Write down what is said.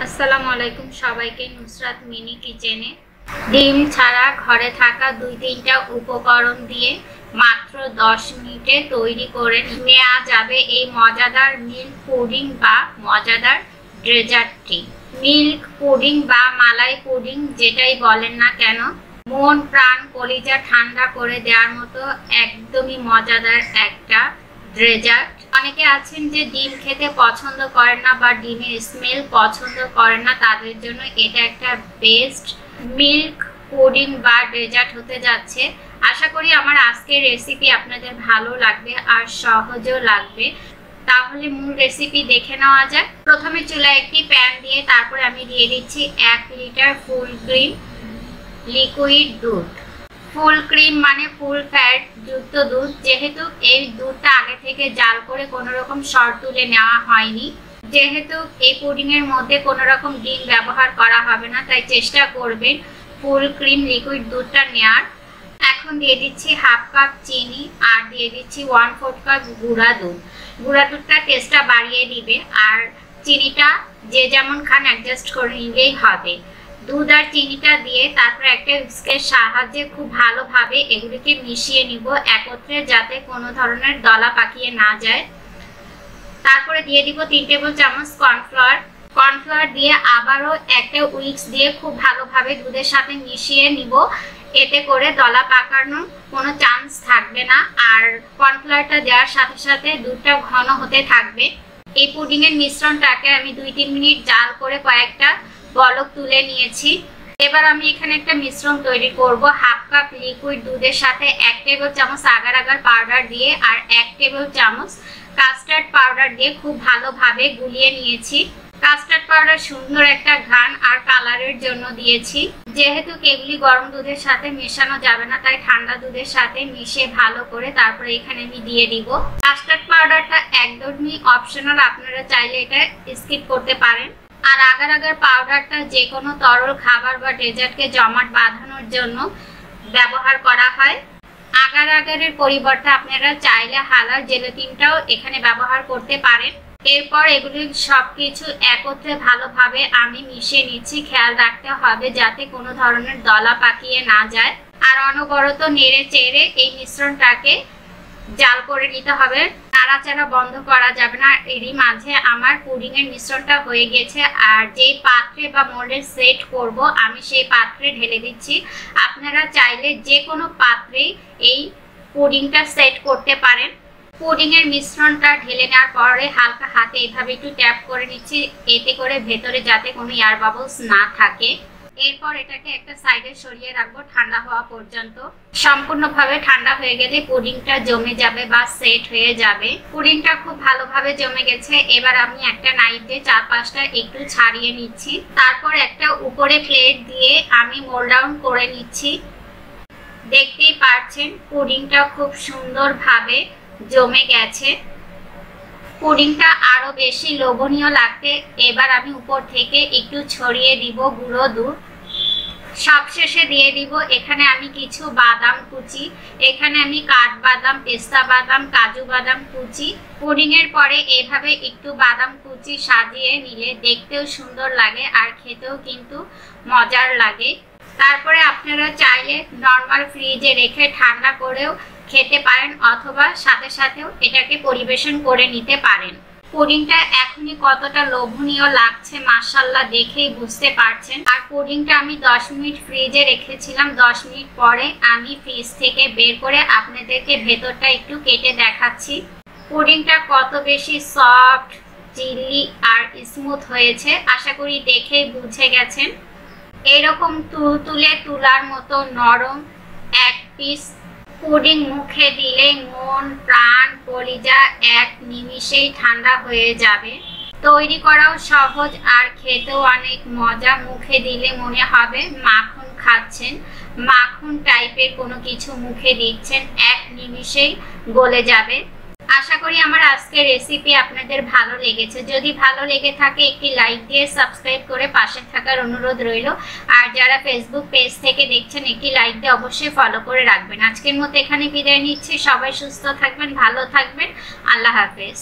আসসালামু আলাইকুম সবাইকে নুসরাত মিনি কিচেনে। ডিম ছাড়া ঘরে থাকা 2-3টা উপকরণ দিয়ে মাত্র 10 মিনিটে তৈরি করে নেওয়া যাবে এই মজাদার মিল্ক পুডিং বা মজাদার ডেজার্টটি। মিল্ক পুডিং বা মালাই পুডিং যেটাই বলেন না কেন, মন প্রাণ কলিজা ঠান্ডা করে দেওয়ার মতো একদমই মজাদার একটা ডেজার্ট। অনেকে আছেন যে ডিম খেতে পছন্দ করেন না বা ডিমের স্মেল পছন্দ করেন না, তাদের জন্য এটা একটা বেস্ট মিল্ক পুডিং বা ডেজার্ট হতে যাচ্ছে। আশা করি আমার আজকের রেসিপি আপনাদের ভালো লাগবে আর সহজও লাগবে। তাহলে মূল রেসিপি দেখে নেওয়া যাক। প্রথমে চুলায় একটি প্যান দিয়ে তারপরে আমি দিয়ে দিচ্ছি 1 লিটার ফুল ক্রিম লিকুইড দুধ। ফুল ক্রিম মানে ফুল ফ্যাট যুক্ত দুধ। যেহেতু এই দুধটা আগে থেকে জাল করে কোনো রকম সর তুলে নেওয়া হয়নি, যেহেতু এই পুডিং এর মধ্যে কোনো রকম ডিম ব্যবহার করা হবে না, তাই চেষ্টা করবেন ফুল ক্রিম লিকুইড দুধটা নেওয়ার। এখন দিয়ে দিচ্ছি 1/2 কাপ চিনি আর দিয়ে দিচ্ছি 1/4 কাপ গুঁড়া দুধ। গুঁড়া দুধটা টেস্টটা বাড়িয়ে দিবে, আর চিনিটা যে যেমন খান অ্যাডজাস্ট করে নিলেই হবে। দুধ আর চিনিটা দিয়ে তারপর একটা হুইস্কের সাহায্যে খুব ভালোভাবে এগুলিকে মিশিয়ে নিব একত্রে, যাতে কোনো ধরনের দলা পাকিয়ে না যায়। তারপরে দিয়ে দিব 3 টেবিল চামচ কর্নফ্লাওয়ার। কর্নফ্লাওয়ার দিয়ে আবারও একটা হুইস্ক দিয়ে খুব ভালোভাবে দুধের সাথে মিশিয়ে নিব, এতে করে দলা পাকানোর কোনো চান্স থাকবে না। আর কর্নফ্লাওয়ারটা দেওয়ার সাথে সাথে দুধটা ঘন হতে থাকবে। এই পুডিং এর মিশ্রণটাকে আমি 2-3 মিনিট জাল করে কয়েকটা বলক তুলে নিয়েছি। এবার আমি এখানে একটা মিশ্রণ তৈরি করব। 1/2 কাপ লিকুইড দুধের সাথে 1 টেবিল চামচ আগার আগার পাউডার দিয়ে আর 1 টেবিল চামচ কাস্টার্ড পাউডার দিয়ে খুব ভালোভাবে গুলিয়ে নিয়েছি। কাস্টার্ড পাউডার সুন্দর একটা ঘ্রাণ আর কালারের জন্য দিয়েছি। যেহেতু এগুলি গরম দুধের সাথে মেশানো যাবে না, তাই ঠান্ডা দুধের সাথে মিশিয়ে ভালো করে তারপরে এখানে আমি দিয়ে দিব। কাস্টার্ড পাউডারটা একদমই অপশনাল, আপনারা চাইলে এটা স্কিপ করতে পারেন। আর আগার আগার পাউডারটা যে কোনো তরল খাবার বা ডেজার্টকে জমাট বাঁধানোর জন্য ব্যবহার করা হয়। আগার আগারের পরিবর্তে আপনারা চাইলে হালার জেলাটিনটাও এখানে ব্যবহার করতে পারেন। এরপর এগুলি সবকিছু একত্রে ভালোভাবে আমি মিশিয়ে নিচ্ছি। খেয়াল রাখতে হবে যাতে কোনো ধরনের দলা পাকিয়ে না যায়, আর অনবরত নেড়ে চেড়ে এই মিশ্রণটাকে জাল করে নিতে হবে। নাড়াচাড়া বন্ধ করা যাবে না। এরই মাঝে আমার পুডিং এর মিশ্রণটা হয়ে গেছে, আর যেই পাত্রে বা মোল্ডে সেট করব আমি সেই পাত্রে ঢেলে দিচ্ছি। আপনারা চাইলে যে কোনো পাত্রেই এই পুডিংটা সেট করতে পারেন। পুডিং এর মিশ্রণটা ঢেলে নেওয়ার পরে হালকা হাতে এভাবে একটু ট্যাপ করে নিচ্ছি, এতে করে ভেতরে যাতে কোনো এয়ার বাবলস না থাকে। এরপর এটাকে একটা সাইডে সরিয়ে রাখবো ঠান্ডা হওয়া পর্যন্ত। সম্পূর্ণভাবে ঠান্ডা হয়ে গেলে পুডিংটা জমে যাবে বা সেট হয়ে যাবে। পুডিংটা খুব ভালোভাবে জমে গেছে। এবার আমি একটা নাইফ দিয়ে 4-5টা একটু ছাড়িয়ে নিচ্ছি। তারপর একটা উপরে প্লেট দিয়ে আমি মোল্ড ডাউন করে নিচ্ছি। দেখতেই পাচ্ছেন পুডিংটা খুব সুন্দরভাবে জমে গেছে। পুডিংটা আরো বেশি লোভনীয় লাগতে এবার আমি উপর থেকে একটু ছড়িয়ে দিব গুঁড়ো দুধ। সবশেষে দিয়ে দিব এখানে আমি কিছু বাদাম কুচি। এখানে আমি কাঠবাদাম, পেস্তা বাদাম, কাজু বাদাম কুচি। পুডিং এর পরে এইভাবে একটু বাদাম কুচি সাজিয়ে নিলে দেখতেও সুন্দর লাগে আর খেতেও কিন্তু মজার লাগে। তারপরে আপনারা চাইলে নরমাল ফ্রিজে রেখে ঠান্ডা করেও খেতে পারেন, অথবা সাথে সাথেও এটাকে পরিবেশন করে নিতে পারেন। পুডিংটা এখনই কতটা লোভনীয় লাগছে মাশাআল্লাহ দেখেই বুঝতে পারছেন। আর পুডিংটা আমি 10 মিনিট ফ্রিজে রেখেছিলাম। 10 মিনিট পরে আমি ফ্রিজ থেকে বের করে আপনাদেরকে ভেতরটা একটু কেটে দেখাচ্ছি। পুডিংটা কত বেশি সফট, চিলি আর স্মুথ হয়েছে আশা করি দেখেই বুঝে গেছেন। এরকম তুলতুলে তুলার মতো নরম এক পিস পুডিং মুখে দিলে মন প্রাণ কলিজা এক নিমিষেই ঠান্ডা হয়ে যাবে। তৈরি করাও সহজ আর খেতেও অনেক মজা। মুখে দিলে মনে হবে মাখন খাচ্ছেন, মাখন টাইপের কোনো কিছু মুখে দিচ্ছেন, এক নিমিষেই গলে যাবে। আশা করি আমার আজকের রেসিপি আপনাদের ভালো লেগেছে। যদি ভালো লেগে থাকে একটি লাইক দিয়ে সাবস্ক্রাইব করে পাশে থাকার অনুরোধ রইল। আর যারা ফেসবুক পেজ থেকে দেখছেন একটি লাইক দিয়ে অবশ্যই ফলো করে রাখবেন। আজকের মতো এখানে বিদায় নিচ্ছি। সবাই সুস্থ থাকবেন, ভালো থাকবেন। আল্লাহ হাফেজ।